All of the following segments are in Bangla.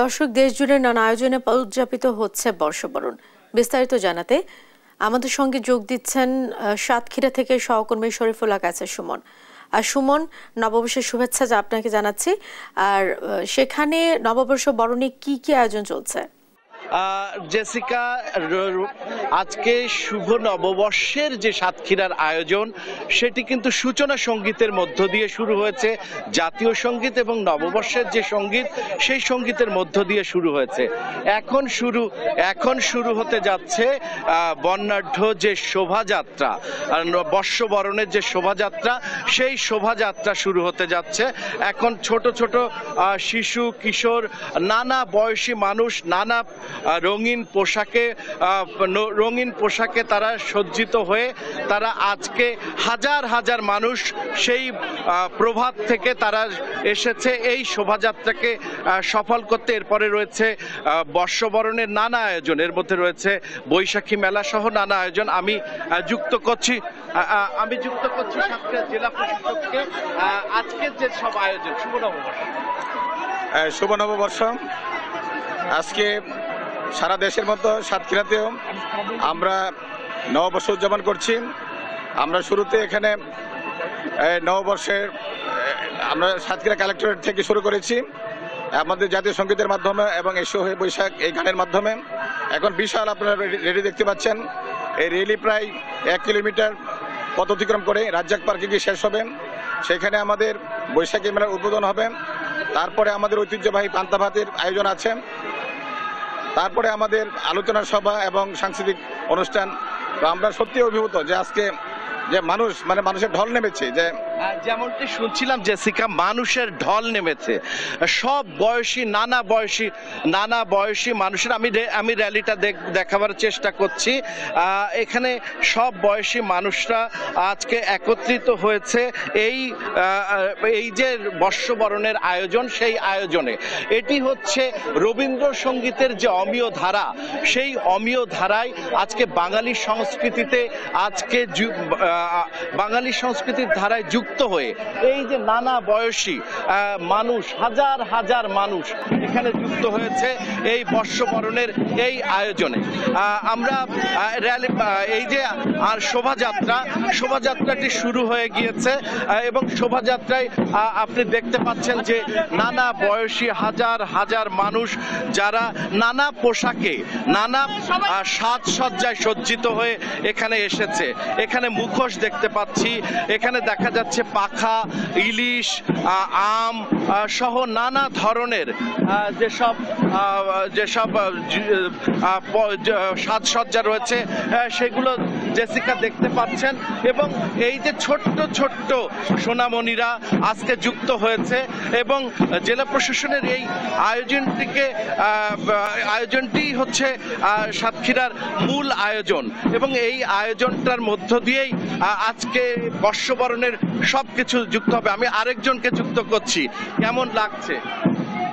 দর্শক, দেশ জুড়ে নানা আয়োজনে উদযাপিত হচ্ছে বর্ষবরণ। বিস্তারিত জানাতে আমাদের সঙ্গে যোগ দিচ্ছেন সাতক্ষীরা থেকে সহকর্মী শরীফুল্লাহ কাছে সুমন। আর সুমন, নববর্ষের শুভেচ্ছা যা আপনাকে জানাচ্ছি। আর সেখানে নববর্ষ বরণে কি কি আয়োজন চলছে? জেসিকা, আজকে শুভ নববর্ষের যে সাতক্ষীরার আয়োজন সেটি কিন্তু সূচনা সঙ্গীতের মধ্য দিয়ে শুরু হয়েছে। জাতীয় সঙ্গীত এবং নববর্ষের যে সঙ্গীত সেই সঙ্গীতের মধ্য দিয়ে শুরু হয়েছে। এখন শুরু হতে যাচ্ছে বর্ণাঢ্য যে শোভাযাত্রা, বর্ষবরণের যে শোভাযাত্রা, সেই শোভাযাত্রা শুরু হতে যাচ্ছে। এখন ছোট ছোট শিশু, কিশোর, নানা বয়সী মানুষ নানা রঙিন পোশাকে তারা সজ্জিত হয়ে তারা আজকে হাজার হাজার মানুষ সেই প্রভাত থেকে তারা এসেছে এই শোভাযাত্রাকে সফল করতে। এরপরে রয়েছে বর্ষবরণের নানা আয়োজন, এর মধ্যে রয়েছে বৈশাখী মেলা সহ নানা আয়োজন। আমি যুক্ত করছি সাতক্ষীরা জেলা প্রশাসককে। আজকের যে সব আয়োজন, শুভ নববর্ষ। আজকে সারা দেশের মতো সাতক্ষীরাতেও আমরা নববর্ষ উদযাপন করছি। আমরা শুরুতে এখানে নববর্ষের আমরা সাতক্ষীরা কালেক্টরেট থেকে শুরু করেছি আমাদের জাতীয় সঙ্গীতের মাধ্যমে এবং এসো হয়ে বৈশাখ এই গানের মাধ্যমে। এখন বিশাল আপনারা রেলি দেখতে পাচ্ছেন। এই রেলি প্রায় 1 কিলোমিটার পথ অতিক্রম করে রাজ্জাক পার্কে গিয়ে শেষ হবে। সেখানে আমাদের বৈশাখী মেলার উদ্বোধন হবে। তারপরে আমাদের ঐতিহ্যবাহী পান্তা ভাতের আয়োজন আছে। তারপরে আমাদের আলোচনা সভা এবং সাংস্কৃতিক অনুষ্ঠান। তো আমরা সত্যি অভিভূত যে আজকে যে মানুষের ঢল নেমেছে, যে যেমনটি শুনছিলাম জেসিকা, মানুষের ঢল নেমেছে। সব বয়সী নানা বয়সী মানুষের আমি র্যালিটা দেখাবার চেষ্টা করছি। এখানে সব বয়সী মানুষরা আজকে একত্রিত হয়েছে এই যে বর্ষবরণের আয়োজন, সেই আয়োজনে। এটি হচ্ছে রবীন্দ্রসঙ্গীতের যে অমীয় ধারা, সেই অমীয় ধারায় আজকে বাঙালি সংস্কৃতির ধারায় যুক্ত হয়ে এই যে নানা বয়সী মানুষ, হাজার হাজার মানুষ এখানে যুক্ত হয়েছে এই বর্ষবরণের এই আয়োজনে। আমরা এই যে আর শোভাযাত্রাটি শুরু হয়ে গিয়েছে এবং শোভাযাত্রায় আপনি দেখতে পাচ্ছেন যে নানা বয়সী হাজার হাজার মানুষ যারা নানা পোশাকে, নানা সাজসজ্জায় সজ্জিত হয়ে এখানে এসেছে। এখানে মুখোশ দেখতে পাচ্ছি, এখানে দেখা যাচ্ছে পাখা, ইলিশ, আম সহ নানা ধরনের যেসব সাজসজ্জা রয়েছে সেগুলো জেসিকা দেখতে পাচ্ছেন। এবং এই যে ছোট্ট ছোট্ট সোনামণিরা আজকে যুক্ত হয়েছে এবং জেলা প্রশাসনের এই আয়োজনটি হচ্ছে সাতক্ষীরার মূল আয়োজন। এবং এই আয়োজনটার মধ্য দিয়েই আজকে বর্ষবরণের সবকিছু যুক্ত হবে। আমি আরেকজনকে যুক্ত করছি। কেমন লাগছে?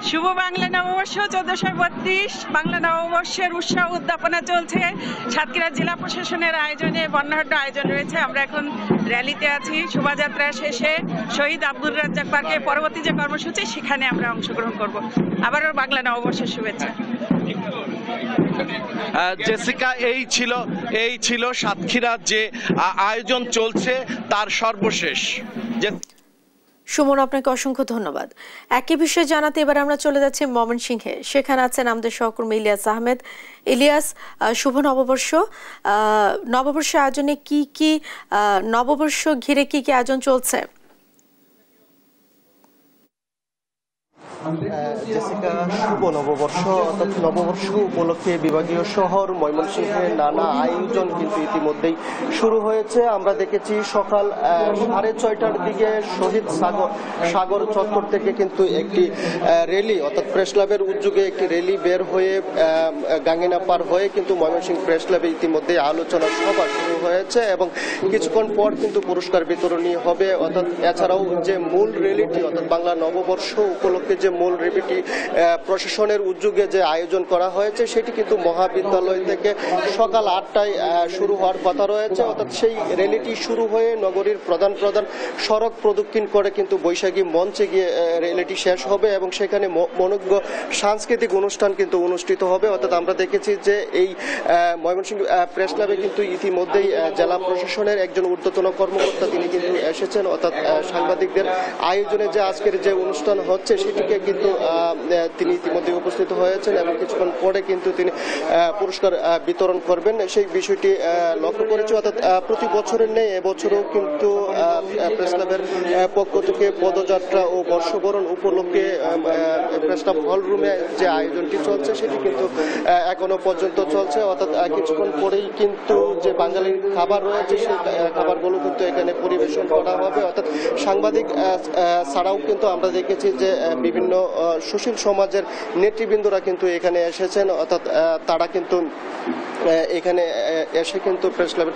শুভ বাংলা নববর্ষ 1432 বাংলা নববর্ষের উৎসব উদ্যাপনা চলছে। সাতক্ষীরা জেলা প্রশাসনের আয়োজনে বর্ণাঢ্য আয়োজন রয়েছে। আমরা এখন র্যালিতে আছি। শোভাযাত্রা শেষে শহীদ আব্দুর রাজ্জাক পার্কে পরবর্তী যে কর্মসূচি সেখানে আমরা অংশগ্রহণ করব। আবারও বাংলা নববর্ষের শুভেচ্ছা। জেসিকা, এই ছিল সাতক্ষীরার যে আয়োজন চলছে তার সর্বশেষ। সুমন, আপনাকে অসংখ্য ধন্যবাদ। একই বিষয়ে জানাতে এবার আমরা চলে যাচ্ছি ময়মনসিংহে। সেখানে আছেন আমাদের সহকর্মী ইলিয়াস আহমেদ। ইলিয়াস, শুভ নববর্ষ। নববর্ষ আয়োজনে কি নববর্ষ ঘিরে কি আয়োজন চলছে? জেসিকা, শুভ নববর্ষ অর্থাৎ নববর্ষ উপলক্ষে বিভাগীয় শহর ময়মনসিংহে নানা আয়োজন কিন্তু ইতিমধ্যেই শুরু হয়েছে। আমরা দেখেছি সকাল 6:30টার দিকে শহীদ সাগর চত্বর থেকে কিন্তু একটি র্যালি অর্থাৎ প্রেস ক্লাবের উদ্যোগে একটি র্যালি বের হয়ে গাঙ্গিনা পার হয়ে কিন্তু ময়মনসিংহ প্রেস ক্লাবে ইতিমধ্যেই আলোচনা সভা শুরু হয়েছে এবং কিছুক্ষণ পর কিন্তু পুরস্কার বিতরণী হবে। অর্থাৎ এছাড়াও যে মূল র্যালিটি অর্থাৎ বাংলা নববর্ষ উপলক্ষে যে যে মূল র্যালিটি প্রশাসনের উদ্যোগে যে আয়োজন করা হয়েছে সেটি কিন্তু মহাবিদ্যালয় থেকে সকাল 8টায় শুরু হওয়ার কথা রয়েছে। অর্থাৎ সেই র্যালিটি শুরু হয়ে নগরীর প্রধান সড়ক প্রদক্ষিণ করে কিন্তু বৈশাখী মঞ্চে গিয়ে র্যালিটি শেষ হবে এবং সেখানে মনোজ্ঞ সাংস্কৃতিক অনুষ্ঠান কিন্তু অনুষ্ঠিত হবে। অর্থাৎ আমরা দেখেছি যে এই ময়মনসিংহ প্রেস ক্লাবে কিন্তু ইতিমধ্যেই জেলা প্রশাসনের একজন ঊর্ধ্বতন কর্মকর্তা তিনি কিন্তু এসেছেন। অর্থাৎ সাংবাদিকদের আয়োজনে যে আজকের যে অনুষ্ঠান হচ্ছে সেটিকে কিন্তু তিনি ইতিমধ্যে উপস্থিত হয়েছেন এবং কিছুক্ষণ পরে কিন্তু তিনি পুরস্কার বিতরণ করবেন সেই বিষয়টি লক্ষ্য করেছি। অর্থাৎ প্রতি বছরের নেই এবছরও কিন্তু প্রেস ক্লাবের পক্ষ থেকে পদযাত্রা ও বর্ষবরণ উপলক্ষে প্রেস ক্লাব হল রুমে যে আয়োজনটি চলছে সেটি কিন্তু এখনো পর্যন্ত চলছে। অর্থাৎ কিছুক্ষণ পরেই কিন্তু যে বাঙালির খাবার রয়েছে সেই খাবারগুলো কিন্তু এখানে পরিবেশন করা হবে। অর্থাৎ সাংবাদিক ছাড়াও কিন্তু আমরা দেখেছি যে বিভিন্ন সুশীল সমাজের নেতৃবৃন্দরা কিন্তু এখানে এসেছেন। অর্থাৎ তারা কিন্তু এখানে এসে কিন্তু প্রেস ক্লাবের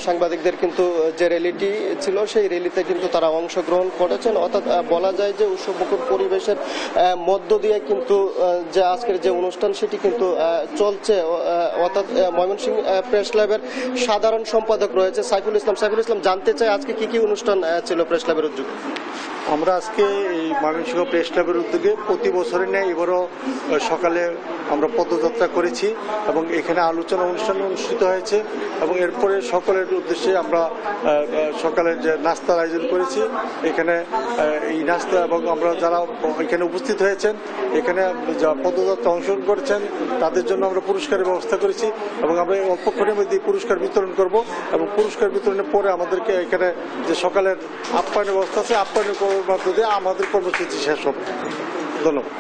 সাংবাদিকদের কিন্তু যে র্যালিটি ছিল সেই র্যালিতে কিন্তু তারা অংশগ্রহণ করেছেন। অর্থাৎ বলা যায় যে উৎসবমুখর পরিবেশের মধ্য দিয়ে কিন্তু যে আজকের যে অনুষ্ঠান সেটি কিন্তু চলছে। অর্থাৎ ময়মনসিংহ প্রেস ক্লাবের সাধারণ সম্পাদক রয়েছে সাইফুল ইসলাম জানতে চাই আজকে কি অনুষ্ঠান ছিল প্রেস ক্লাবের উদ্যোগে। আমরা আজকে এই ময়মনসিংহ প্রেস ক্লাবের উদ্যোগে প্রতি বছরের ন্যায় এবারও সকালে আমরা পদযাত্রা করেছি এবং এখানে আলোচনা অনুষ্ঠান অনুষ্ঠিত হয়েছে এবং এরপরে সকলের উদ্দেশ্যে আমরা সকালের যে নাস্তার আয়োজন করেছি। এখানে এই নাস্তা এবং আমরা যারা এখানে উপস্থিত হয়েছেন এখানে যা পদযাত্রা অংশগ্রহণ করেছেন তাদের জন্য আমরা পুরস্কারের ব্যবস্থা করেছি এবং আমরা অল্পক্ষণের মধ্যে পুরস্কার বিতরণ করব এবং পুরস্কার বিতরণের পরে আমাদেরকে এখানে যে সকালের আপ্যায়নের ব্যবস্থা আছে আপ্যায়নের মধ্য দিয়ে আমাদের কর্মসূচি শেষ হবে। ধন্যবাদ।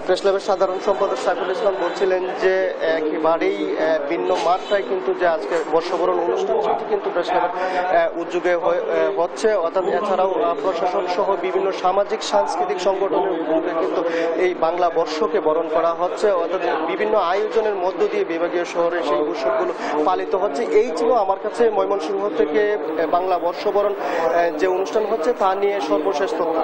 প্রেস ক্লাবের সাধারণ সম্পাদক সাইফুল ইসলাম বলছিলেন যে একেবারেই ভিন্ন মাত্রায় কিন্তু যে আজকে বর্ষবরণ অনুষ্ঠান সেটি কিন্তু প্রেস ক্লাবের উদ্যোগে হচ্ছে। অর্থাৎ এছাড়াও প্রশাসন সহ বিভিন্ন সামাজিক সাংস্কৃতিক সংগঠনের উদ্যোগে কিন্তু এই বাংলা বর্ষকে বরণ করা হচ্ছে। অর্থাৎ বিভিন্ন আয়োজনের মধ্য দিয়ে বিভাগীয় শহরে সেই উৎসবগুলো পালিত হচ্ছে। এই ছিল আমার কাছে ময়মনসিংহ থেকে বাংলা বর্ষবরণ যে অনুষ্ঠান হচ্ছে তা নিয়ে সর্বশেষ তথ্য।